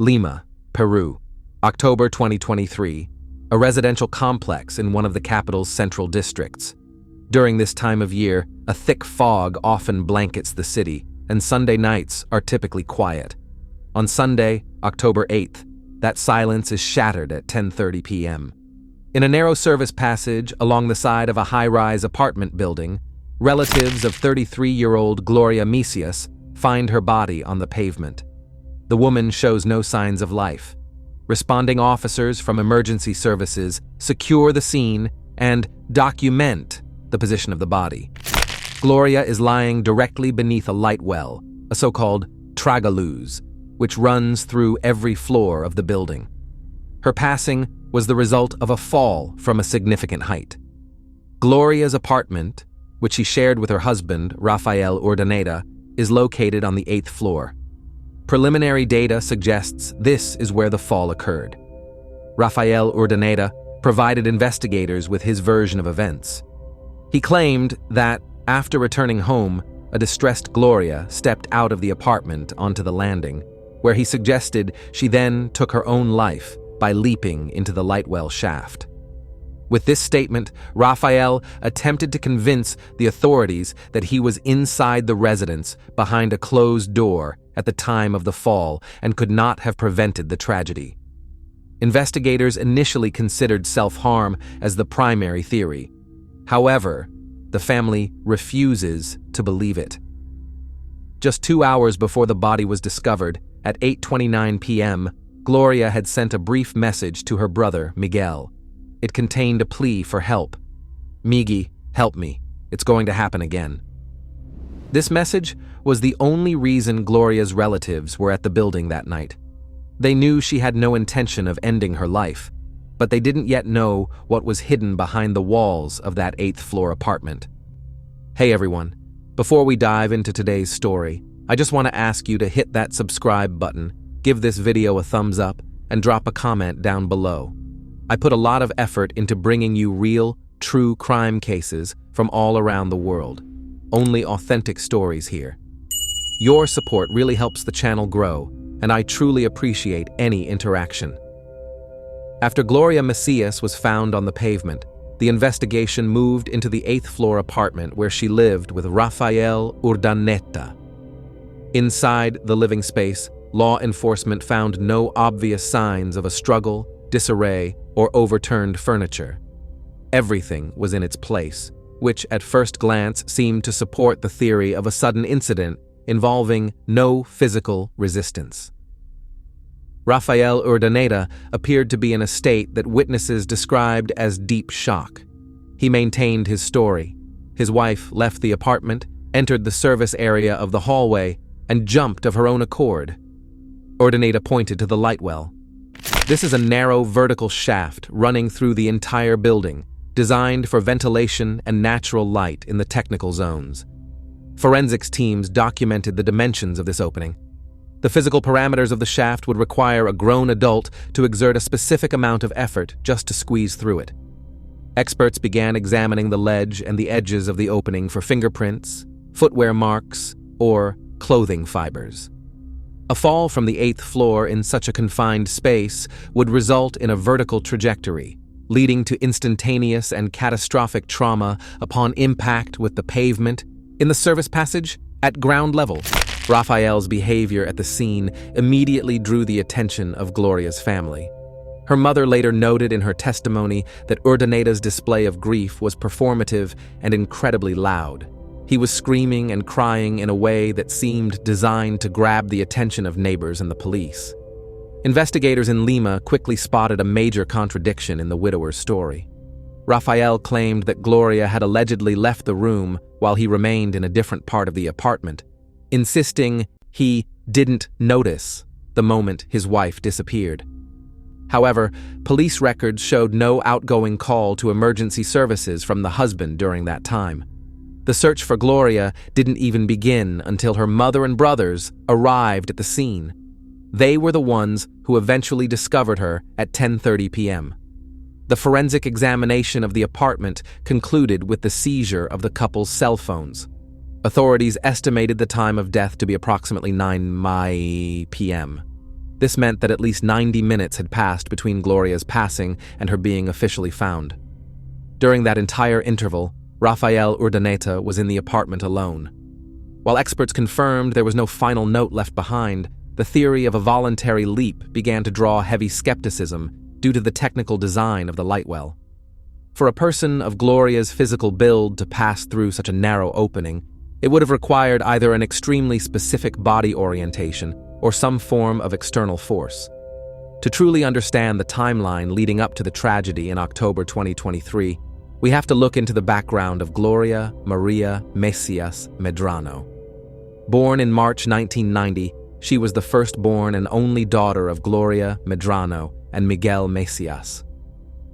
Lima, Peru, October 2023, a residential complex in one of the capital's central districts. During this time of year, a thick fog often blankets the city, and Sunday nights are typically quiet. On Sunday, October 8th, that silence is shattered at 10:30 p.m. In a narrow service passage along the side of a high-rise apartment building, relatives of 33-year-old Gloria find her body on the pavement. The woman shows no signs of life. Responding officers from emergency services secure the scene and document the position of the body. Gloria is lying directly beneath a light well, a so-called tragaluz, which runs through every floor of the building. Her passing was the result of a fall from a significant height. Gloria's apartment, which she shared with her husband, Rafael Urdaneta, is located on the 8th floor. Preliminary data suggests this is where the fall occurred. Rafael Urdaneta provided investigators with his version of events. He claimed that, after returning home, a distressed Gloria stepped out of the apartment onto the landing, where he suggested she then took her own life by leaping into the lightwell shaft. With this statement, Rafael attempted to convince the authorities that he was inside the residence behind a closed door at the time of the fall and could not have prevented the tragedy. Investigators initially considered self-harm as the primary theory. However, the family refuses to believe it. Just 2 hours before the body was discovered, at 8:29 p.m., Gloria had sent a brief message to her brother, Miguel. It contained a plea for help. "Miggy, help me. It's going to happen again." This message was the only reason Gloria's relatives were at the building that night. They knew she had no intention of ending her life, but they didn't yet know what was hidden behind the walls of that 8th floor apartment. Hey everyone, before we dive into today's story, I just want to ask you to hit that subscribe button, give this video a thumbs up, and drop a comment down below. I put a lot of effort into bringing you real, true crime cases from all around the world. Only authentic stories here. Your support really helps the channel grow, and I truly appreciate any interaction. After Gloria Macias was found on the pavement, the investigation moved into the 8th floor apartment where she lived with Rafael Urdaneta. Inside the living space, law enforcement found no obvious signs of a struggle, disarray, or overturned furniture. Everything was in its place, which at first glance seemed to support the theory of a sudden incident involving no physical resistance. Rafael Urdaneta appeared to be in a state that witnesses described as deep shock. He maintained his story. His wife left the apartment, entered the service area of the hallway, and jumped of her own accord. Urdaneta pointed to the lightwell. This is a narrow vertical shaft running through the entire building, designed for ventilation and natural light in the technical zones. Forensics teams documented the dimensions of this opening. The physical parameters of the shaft would require a grown adult to exert a specific amount of effort just to squeeze through it. Experts began examining the ledge and the edges of the opening for fingerprints, footwear marks, or clothing fibers. A fall from the 8th floor in such a confined space would result in a vertical trajectory, leading to instantaneous and catastrophic trauma upon impact with the pavement. In the service passage, at ground level, Rafael's behavior at the scene immediately drew the attention of Gloria's family. Her mother later noted in her testimony that Urdaneta's display of grief was performative and incredibly loud. He was screaming and crying in a way that seemed designed to grab the attention of neighbors and the police. Investigators in Lima quickly spotted a major contradiction in the widower's story. Rafael claimed that Gloria had allegedly left the room while he remained in a different part of the apartment, insisting he didn't notice the moment his wife disappeared. However, police records showed no outgoing call to emergency services from the husband during that time. The search for Gloria didn't even begin until her mother and brothers arrived at the scene. They were the ones who eventually discovered her at 10:30 p.m. The forensic examination of the apartment concluded with the seizure of the couple's cell phones. Authorities estimated the time of death to be approximately 9 p.m. This meant that at least 90 minutes had passed between Gloria's passing and her being officially found. During that entire interval, Rafael Urdaneta was in the apartment alone. While experts confirmed there was no final note left behind, the theory of a voluntary leap began to draw heavy skepticism due to the technical design of the light well. For a person of Gloria's physical build to pass through such a narrow opening, it would have required either an extremely specific body orientation or some form of external force. To truly understand the timeline leading up to the tragedy in October 2023, we have to look into the background of Gloria Maria Mesias Medrano. Born in March 1990, she was the firstborn and only daughter of Gloria Medrano and Miguel Mesias.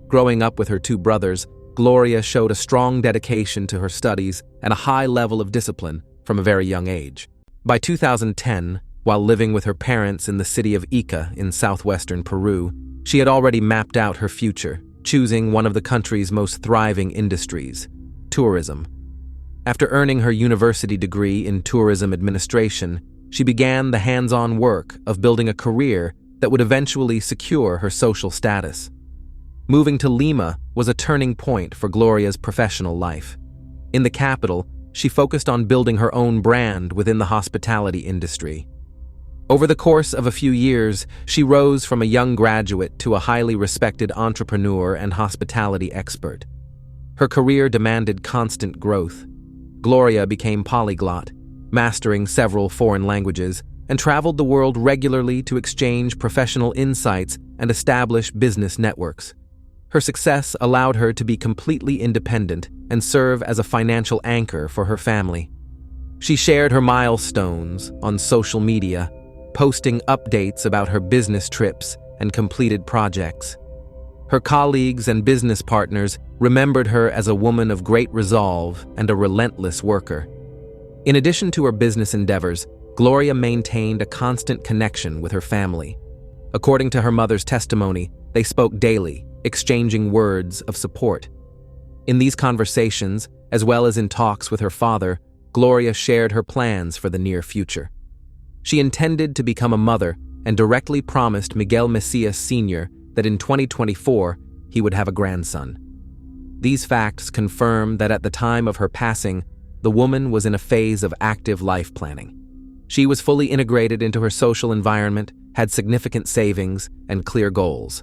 Growing up with her two brothers, Gloria showed a strong dedication to her studies and a high level of discipline from a very young age. By 2010, while living with her parents in the city of Ica in southwestern Peru, she had already mapped out her future, choosing one of the country's most thriving industries, tourism. After earning her university degree in tourism administration, she began the hands-on work of building a career that would eventually secure her social status. Moving to Lima was a turning point for Gloria's professional life. In the capital, she focused on building her own brand within the hospitality industry. Over the course of a few years, she rose from a young graduate to a highly respected entrepreneur and hospitality expert. Her career demanded constant growth. Gloria became polyglot, mastering several foreign languages, and traveled the world regularly to exchange professional insights and establish business networks. Her success allowed her to be completely independent and serve as a financial anchor for her family. She shared her milestones on social media, posting updates about her business trips and completed projects. Her colleagues and business partners remembered her as a woman of great resolve and a relentless worker. In addition to her business endeavors, Gloria maintained a constant connection with her family. According to her mother's testimony, they spoke daily, exchanging words of support. In these conversations, as well as in talks with her father, Gloria shared her plans for the near future. She intended to become a mother and directly promised Miguel Mesias Sr. that in 2024 he would have a grandson. These facts confirm that at the time of her passing, the woman was in a phase of active life planning. She was fully integrated into her social environment, had significant savings, and clear goals.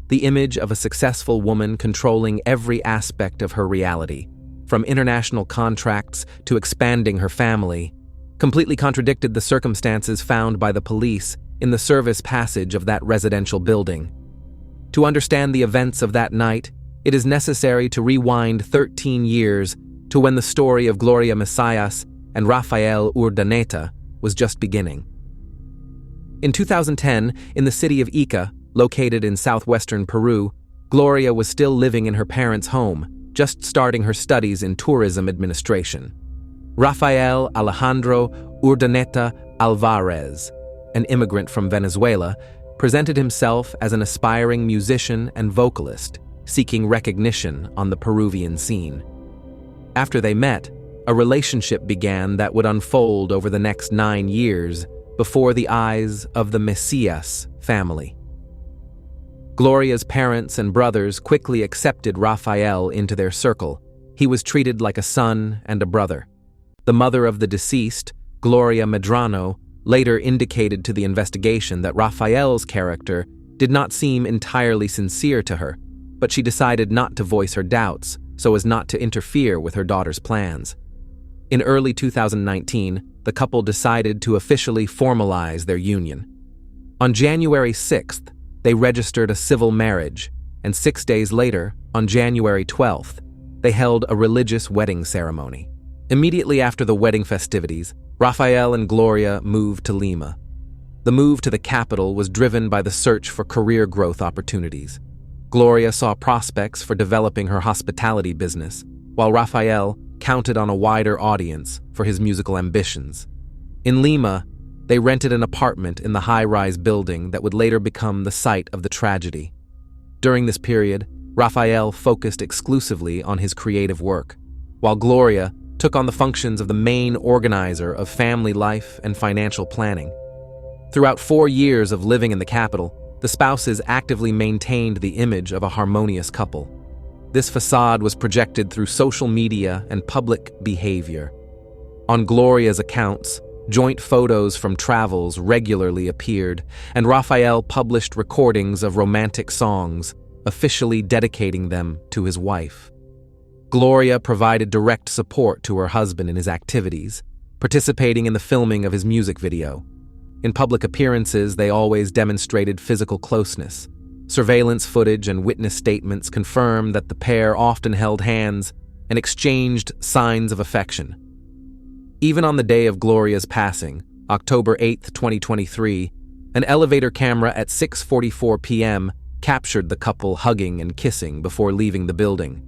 The image of a successful woman controlling every aspect of her reality, from international contracts to expanding her family, completely contradicted the circumstances found by the police in the service passage of that residential building. To understand the events of that night, it is necessary to rewind 13 years to when the story of Gloria Mesias and Rafael Urdaneta was just beginning. In 2010, in the city of Ica, located in southwestern Peru, Gloria was still living in her parents' home, just starting her studies in tourism administration. Rafael Alejandro Urdaneta Alvarez, an immigrant from Venezuela, presented himself as an aspiring musician and vocalist, seeking recognition on the Peruvian scene. After they met, a relationship began that would unfold over the next 9 years before the eyes of the Mesias family. Gloria's parents and brothers quickly accepted Rafael into their circle. He was treated like a son and a brother. The mother of the deceased, Gloria Medrano, later indicated to the investigation that Rafael's character did not seem entirely sincere to her, but she decided not to voice her doubts so as not to interfere with her daughter's plans. In early 2019, the couple decided to officially formalize their union. On January 6th, they registered a civil marriage, and 6 days later, on January 12th, they held a religious wedding ceremony. Immediately after the wedding festivities, Rafael and Gloria moved to Lima. The move to the capital was driven by the search for career growth opportunities. Gloria saw prospects for developing her hospitality business, while Rafael counted on a wider audience for his musical ambitions. In Lima, they rented an apartment in the high-rise building that would later become the site of the tragedy. During this period, Rafael focused exclusively on his creative work, while Gloria took on the functions of the main organizer of family life and financial planning. Throughout 4 years of living in the capital, the spouses actively maintained the image of a harmonious couple. This facade was projected through social media and public behavior. On Gloria's accounts, joint photos from travels regularly appeared, and Raphael published recordings of romantic songs, officially dedicating them to his wife. Gloria provided direct support to her husband in his activities, participating in the filming of his music video. In public appearances, they always demonstrated physical closeness. Surveillance footage and witness statements confirm that the pair often held hands and exchanged signs of affection. Even on the day of Gloria's passing, October 8, 2023, an elevator camera at 6:44 p.m. captured the couple hugging and kissing before leaving the building.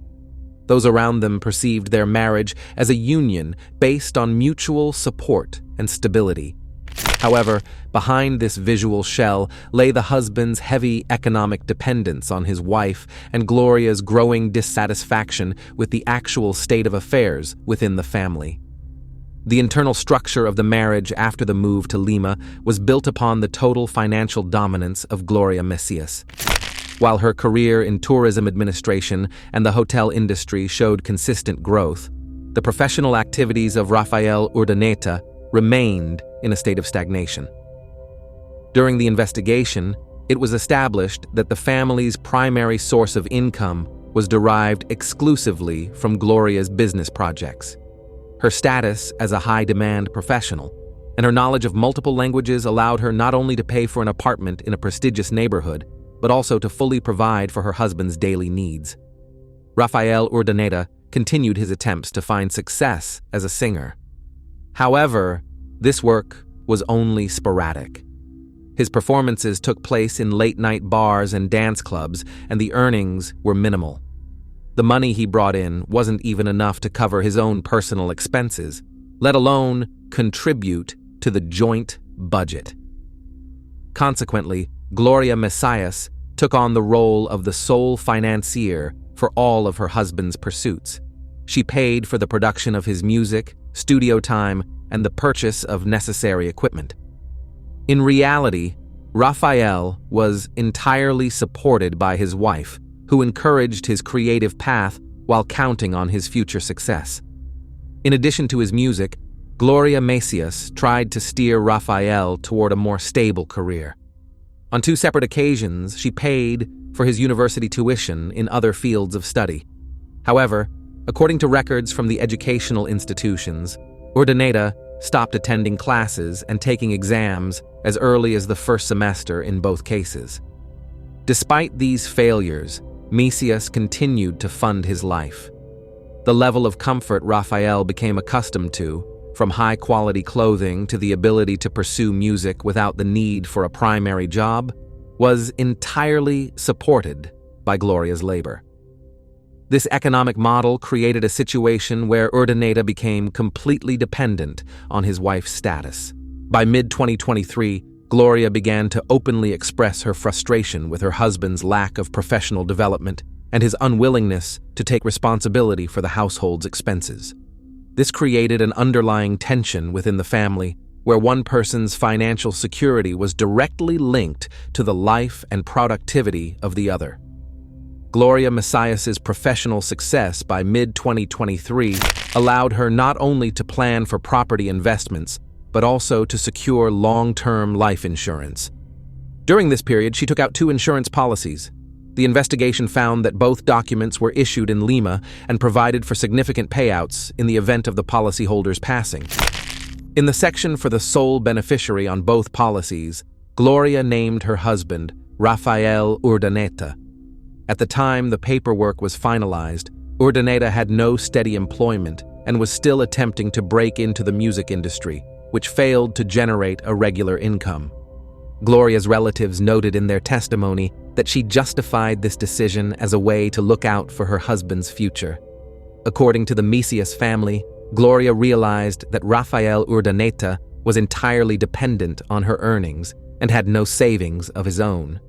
Those around them perceived their marriage as a union based on mutual support and stability. However, behind this visual shell lay the husband's heavy economic dependence on his wife and Gloria's growing dissatisfaction with the actual state of affairs within the family. The internal structure of the marriage after the move to Lima was built upon the total financial dominance of Gloria Messias. While her career in tourism administration and the hotel industry showed consistent growth, the professional activities of Raphael Urdaneta remained in a state of stagnation. During the investigation, it was established that the family's primary source of income was derived exclusively from Gloria's business projects. Her status as a high-demand professional and her knowledge of multiple languages allowed her not only to pay for an apartment in a prestigious neighborhood, but also to fully provide for her husband's daily needs. Raphael Urdaneta continued his attempts to find success as a singer. However, this work was only sporadic. His performances took place in late-night bars and dance clubs, and the earnings were minimal. The money he brought in wasn't even enough to cover his own personal expenses, let alone contribute to the joint budget. Consequently, Gloria Messias took on the role of the sole financier for all of her husband's pursuits. She paid for the production of his music, studio time, and the purchase of necessary equipment. In reality, Raphael was entirely supported by his wife, who encouraged his creative path while counting on his future success. In addition to his music, Gloria Messias tried to steer Raphael toward a more stable career. On 2 separate occasions, she paid for his university tuition in other fields of study. However, according to records from the educational institutions, Urdaneta stopped attending classes and taking exams as early as the first semester in both cases. Despite these failures, Messias continued to fund his life. The level of comfort Raphael became accustomed to, from high-quality clothing to the ability to pursue music without the need for a primary job, was entirely supported by Gloria's labor. This economic model created a situation where Urdaneta became completely dependent on his wife's status. By mid-2023, Gloria began to openly express her frustration with her husband's lack of professional development and his unwillingness to take responsibility for the household's expenses. This created an underlying tension within the family, where one person's financial security was directly linked to the life and productivity of the other. Gloria Messias's professional success by mid-2023 allowed her not only to plan for property investments, but also to secure long-term life insurance. During this period, she took out 2 insurance policies. The investigation found that both documents were issued in Lima and provided for significant payouts in the event of the policyholder's passing. In the section for the sole beneficiary on both policies, Gloria named her husband, Raphael Urdaneta. At the time the paperwork was finalized, Urdaneta had no steady employment and was still attempting to break into the music industry, which failed to generate a regular income. Gloria's relatives noted in their testimony that she justified this decision as a way to look out for her husband's future. According to the Messias family, Gloria realized that Raphael Urdaneta was entirely dependent on her earnings and had no savings of his own.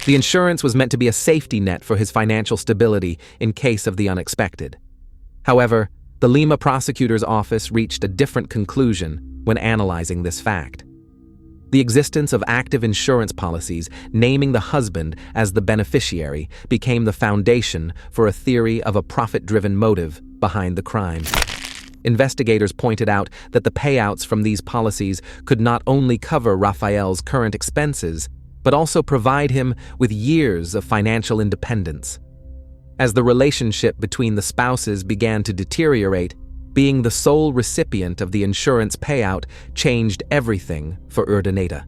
The insurance was meant to be a safety net for his financial stability in case of the unexpected. However, the Lima prosecutor's office reached a different conclusion when analyzing this fact. The existence of active insurance policies naming the husband as the beneficiary became the foundation for a theory of a profit-driven motive behind the crime. Investigators pointed out that the payouts from these policies could not only cover Raphael's current expenses, but also provide him with years of financial independence. As the relationship between the spouses began to deteriorate, being the sole recipient of the insurance payout changed everything for Urdaneta.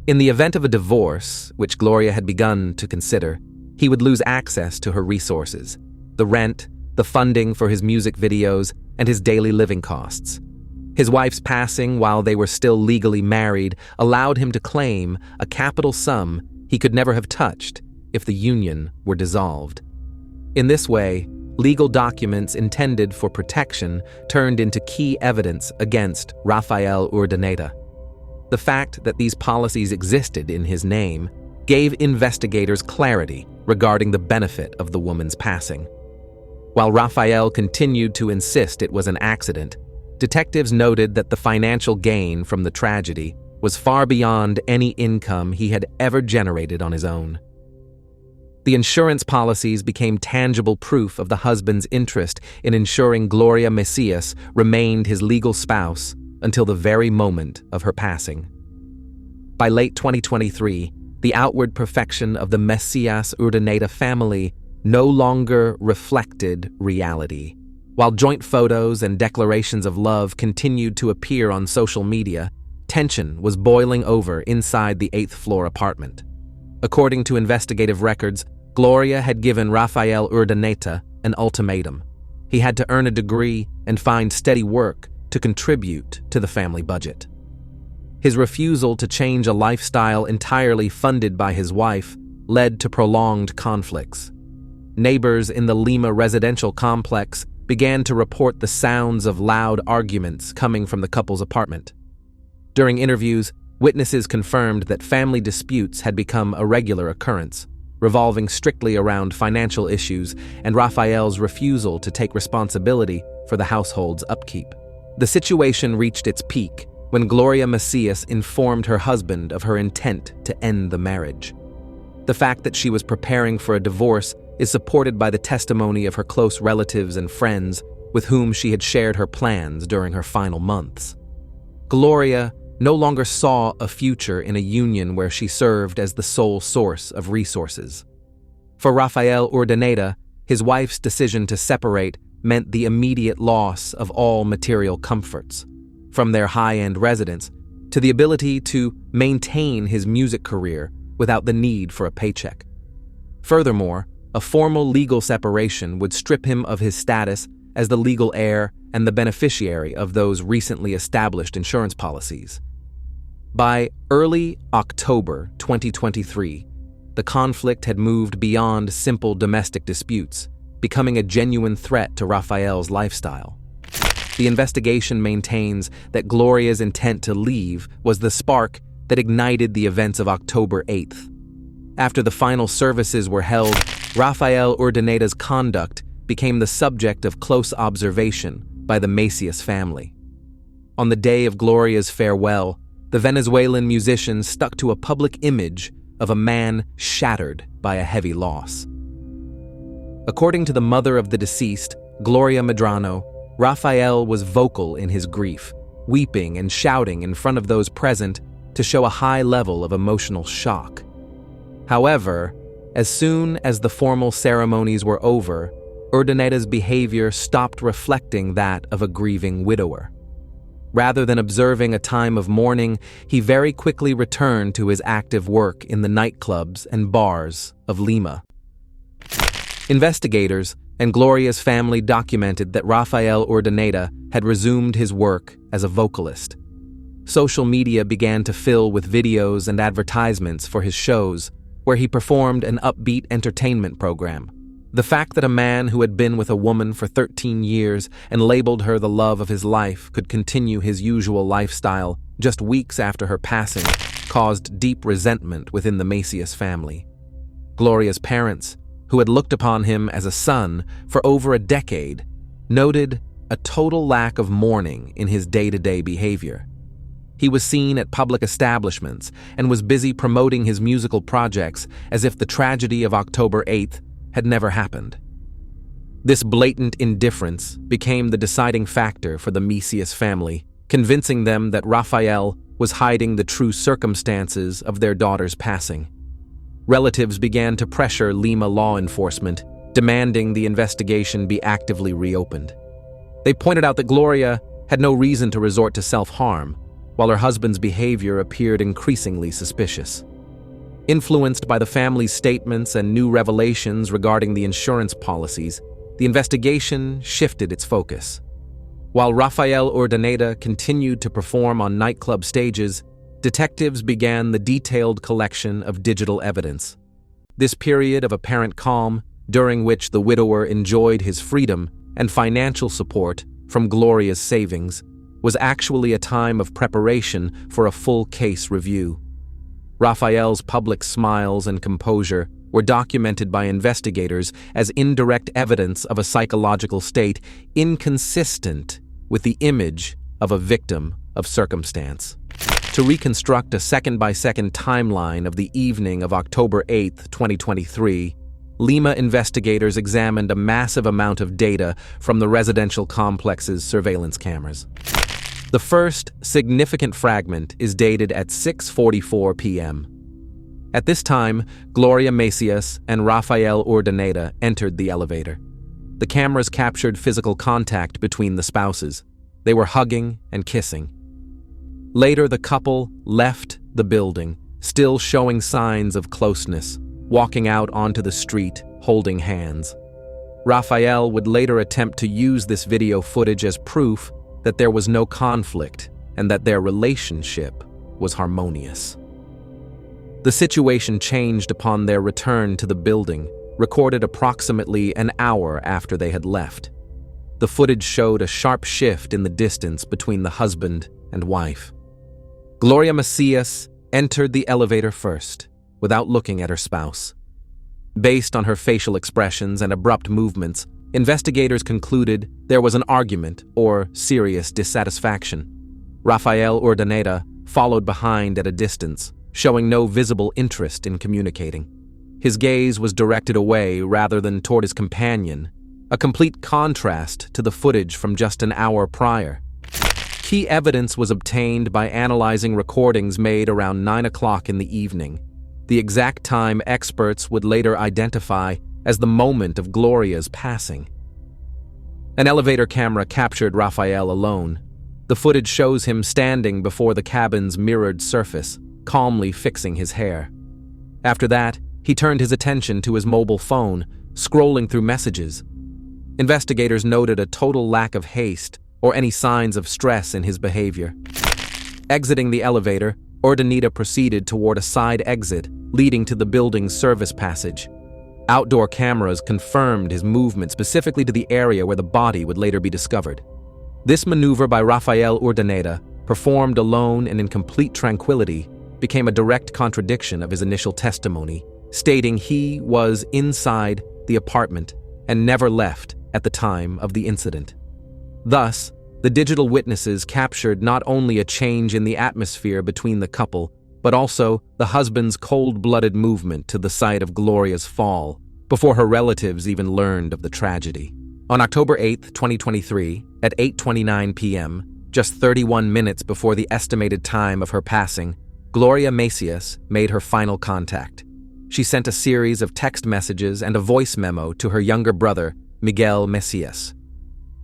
In the event of a divorce, which Gloria had begun to consider, he would lose access to her resources, the rent, the funding for his music videos, and his daily living costs. His wife's passing while they were still legally married allowed him to claim a capital sum he could never have touched if the union were dissolved. In this way, legal documents intended for protection turned into key evidence against Rafael Urdaneta. The fact that these policies existed in his name gave investigators clarity regarding the benefit of the woman's passing. While Rafael continued to insist it was an accident, detectives noted that the financial gain from the tragedy was far beyond any income he had ever generated on his own. The insurance policies became tangible proof of the husband's interest in ensuring Gloria Mesias remained his legal spouse until the very moment of her passing. By late 2023, the outward perfection of the Mesias Urdaneta family no longer reflected reality. While joint photos and declarations of love continued to appear on social media, tension was boiling over inside the 8th-floor apartment. According to investigative records, Gloria had given Rafael Urdaneta an ultimatum. He had to earn a degree and find steady work to contribute to the family budget. His refusal to change a lifestyle entirely funded by his wife led to prolonged conflicts. Neighbors in the Lima residential complex began to report the sounds of loud arguments coming from the couple's apartment. During interviews, witnesses confirmed that family disputes had become a regular occurrence, revolving strictly around financial issues and Rafael's refusal to take responsibility for the household's upkeep. The situation reached its peak when Gloria Mesias informed her husband of her intent to end the marriage. The fact that she was preparing for a divorce is supported by the testimony of her close relatives and friends with whom she had shared her plans during her final months. Gloria no longer saw a future in a union where she served as the sole source of resources. For Rafael Urdaneta, his wife's decision to separate meant the immediate loss of all material comforts, from their high-end residence to the ability to maintain his music career without the need for a paycheck. Furthermore, a formal legal separation would strip him of his status as the legal heir and the beneficiary of those recently established insurance policies. By early October 2023, the conflict had moved beyond simple domestic disputes, becoming a genuine threat to Rafael's lifestyle. The investigation maintains that Gloria's intent to leave was the spark that ignited the events of October 8th. After the final services were held, Rafael Urdaneta's conduct became the subject of close observation by the Mesias family. On the day of Gloria's farewell, the Venezuelan musician stuck to a public image of a man shattered by a heavy loss. According to the mother of the deceased, Gloria Medrano, Rafael was vocal in his grief, weeping and shouting in front of those present to show a high level of emotional shock. However, as soon as the formal ceremonies were over, Urdaneta's behavior stopped reflecting that of a grieving widower. Rather than observing a time of mourning, he very quickly returned to his active work in the nightclubs and bars of Lima. Investigators and Gloria's family documented that Rafael Urdaneta had resumed his work as a vocalist. Social media began to fill with videos and advertisements for his shows, where he performed an upbeat entertainment program. The fact that a man who had been with a woman for 13 years and labeled her the love of his life could continue his usual lifestyle just weeks after her passing caused deep resentment within the Mesias family. Gloria's parents, who had looked upon him as a son for over a decade, noted a total lack of mourning in his day-to-day behavior. He was seen at public establishments and was busy promoting his musical projects as if the tragedy of October 8th had never happened. This blatant indifference became the deciding factor for the Mesias family, convincing them that Raphael was hiding the true circumstances of their daughter's passing. Relatives began to pressure Lima law enforcement, demanding the investigation be actively reopened. They pointed out that Gloria had no reason to resort to self-harm, while her husband's behavior appeared increasingly suspicious. Influenced by the family's statements and new revelations regarding the insurance policies, the investigation shifted its focus. While Rafael Urdaneta continued to perform on nightclub stages, detectives began the detailed collection of digital evidence. This period of apparent calm, during which the widower enjoyed his freedom and financial support from Gloria's savings, was actually a time of preparation for a full case review. Raphael's public smiles and composure were documented by investigators as indirect evidence of a psychological state inconsistent with the image of a victim of circumstance. To reconstruct a second-by-second timeline of the evening of October 8, 2023, Lima investigators examined a massive amount of data from the residential complex's surveillance cameras. The first significant fragment is dated at 6:44 p.m. At this time, Gloria Mesias and Rafael Urdaneta entered the elevator. The cameras captured physical contact between the spouses. They were hugging and kissing. Later, the couple left the building, still showing signs of closeness, walking out onto the street, holding hands. Rafael would later attempt to use this video footage as proof that there was no conflict and that their relationship was harmonious. The situation changed upon their return to the building, recorded approximately an hour after they had left. The footage showed a sharp shift in the distance between the husband and wife. Gloria Mesias entered the elevator first, without looking at her spouse. Based on her facial expressions and abrupt movements, investigators concluded there was an argument or serious dissatisfaction. Rafael Urdaneta followed behind at a distance, showing no visible interest in communicating. His gaze was directed away rather than toward his companion, a complete contrast to the footage from just an hour prior. Key evidence was obtained by analyzing recordings made around 9 o'clock in the evening, the exact time experts would later identify as the moment of Gloria's passing. An elevator camera captured Rafael alone. The footage shows him standing before the cabin's mirrored surface, calmly fixing his hair. After that, he turned his attention to his mobile phone, scrolling through messages. Investigators noted a total lack of haste or any signs of stress in his behavior. Exiting the elevator, Urdaneta proceeded toward a side exit leading to the building's service passage. Outdoor cameras confirmed his movement specifically to the area where the body would later be discovered. This maneuver by Rafael Urdaneta, performed alone and in complete tranquility, became a direct contradiction of his initial testimony, stating he was inside the apartment and never left at the time of the incident. Thus, the digital witnesses captured not only a change in the atmosphere between the couple, but also the husband's cold-blooded movement to the site of Gloria's fall, before her relatives even learned of the tragedy. On October 8, 2023, at 8:29 p.m., just 31 minutes before the estimated time of her passing, Gloria Mesias made her final contact. She sent a series of text messages and a voice memo to her younger brother, Miguel Mesias.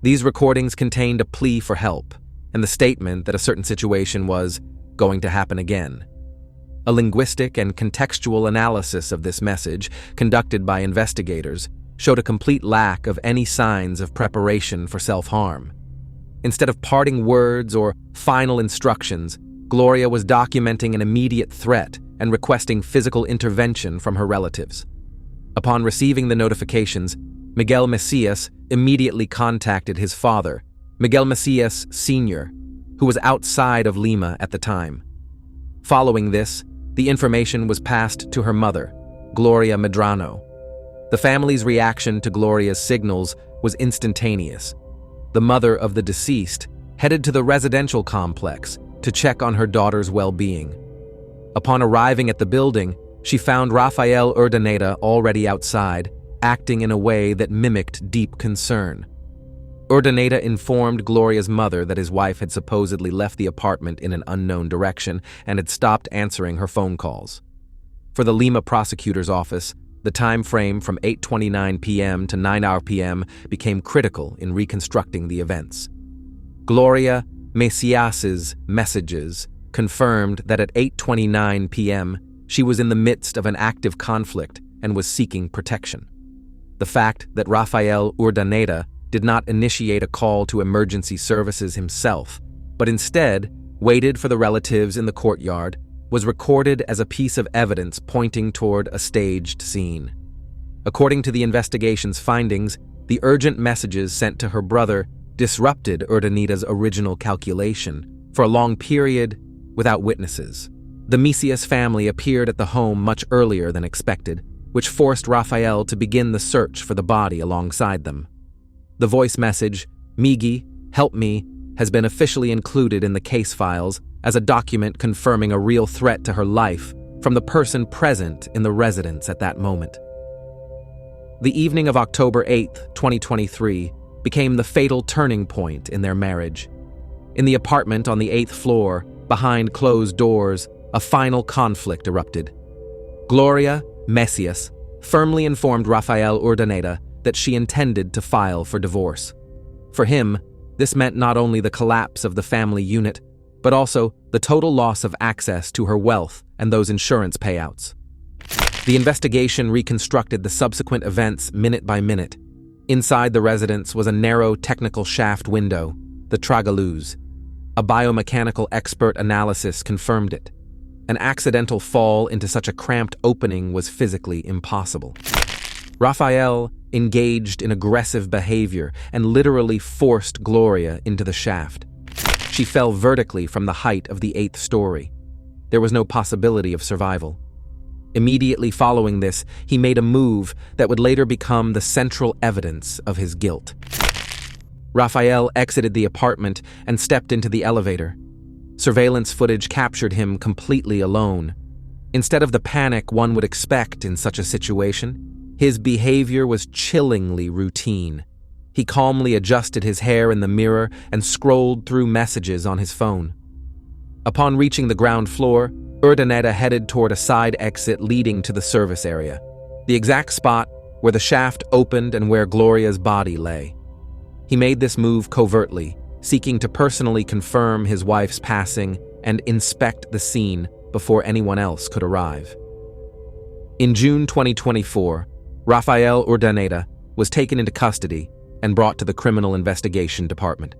These recordings contained a plea for help and the statement that a certain situation was going to happen again. A linguistic and contextual analysis of this message, conducted by investigators, showed a complete lack of any signs of preparation for self-harm. Instead of parting words or final instructions, Gloria was documenting an immediate threat and requesting physical intervention from her relatives. Upon receiving the notifications, Miguel Mesias immediately contacted his father, Miguel Mesias Sr., who was outside of Lima at the time. Following this, the information was passed to her mother, Gloria Medrano. The family's reaction to Gloria's signals was instantaneous. The mother of the deceased headed to the residential complex, to check on her daughter's well-being. Upon arriving at the building, she found Rafael Urdaneta already outside, acting in a way that mimicked deep concern. Urdaneta informed Gloria's mother that his wife had supposedly left the apartment in an unknown direction and had stopped answering her phone calls. For the Lima prosecutor's office, the time frame from 8:29 p.m. to 9 p.m. became critical in reconstructing the events. Gloria Mesias's messages confirmed that at 8:29 p.m., she was in the midst of an active conflict and was seeking protection. The fact that Rafael Urdaneta did not initiate a call to emergency services himself, but instead waited for the relatives in the courtyard, was recorded as a piece of evidence pointing toward a staged scene. According to the investigation's findings, the urgent messages sent to her brother disrupted Urdaneta's original calculation for a long period without witnesses. The Mesias family appeared at the home much earlier than expected, which forced Rafael to begin the search for the body alongside them. The voice message, "Migi, help me," has been officially included in the case files as a document confirming a real threat to her life from the person present in the residence at that moment. The evening of October 8, 2023, became the fatal turning point in their marriage. In the apartment on the 8th floor, behind closed doors, a final conflict erupted. Gloria Mesias firmly informed Rafael Urdaneta that she intended to file for divorce. For him, this meant not only the collapse of the family unit, but also the total loss of access to her wealth and those insurance payouts. The investigation reconstructed the subsequent events minute by minute. Inside the residence was a narrow technical shaft window, the tragaluz. A biomechanical expert analysis confirmed it. An accidental fall into such a cramped opening was physically impossible. Rafael engaged in aggressive behavior and literally forced Gloria into the shaft. She fell vertically from the height of the 8th story. There was no possibility of survival. Immediately following this, he made a move that would later become the central evidence of his guilt. Rafael exited the apartment and stepped into the elevator. Surveillance footage captured him completely alone. Instead of the panic one would expect in such a situation, his behavior was chillingly routine. He calmly adjusted his hair in the mirror and scrolled through messages on his phone. Upon reaching the ground floor, Urdaneta headed toward a side exit leading to the service area, the exact spot where the shaft opened and where Gloria's body lay. He made this move covertly, seeking to personally confirm his wife's passing and inspect the scene before anyone else could arrive. In June 2024, Rafael Urdaneta was taken into custody and brought to the Criminal Investigation Department.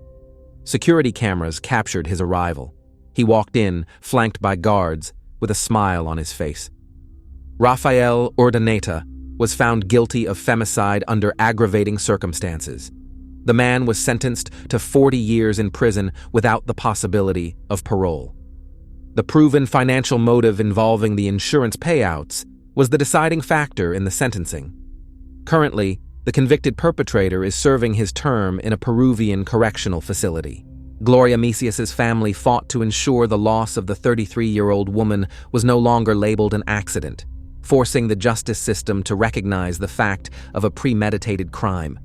Security cameras captured his arrival. He walked in, flanked by guards, with a smile on his face. Rafael Urdaneta was found guilty of femicide under aggravating circumstances. The man was sentenced to 40 years in prison without the possibility of parole. The proven financial motive involving the insurance payouts was the deciding factor in the sentencing. Currently, the convicted perpetrator is serving his term in a Peruvian correctional facility. Gloria Mesias's family fought to ensure the loss of the 33-year-old woman was no longer labeled an accident, forcing the justice system to recognize the fact of a premeditated crime.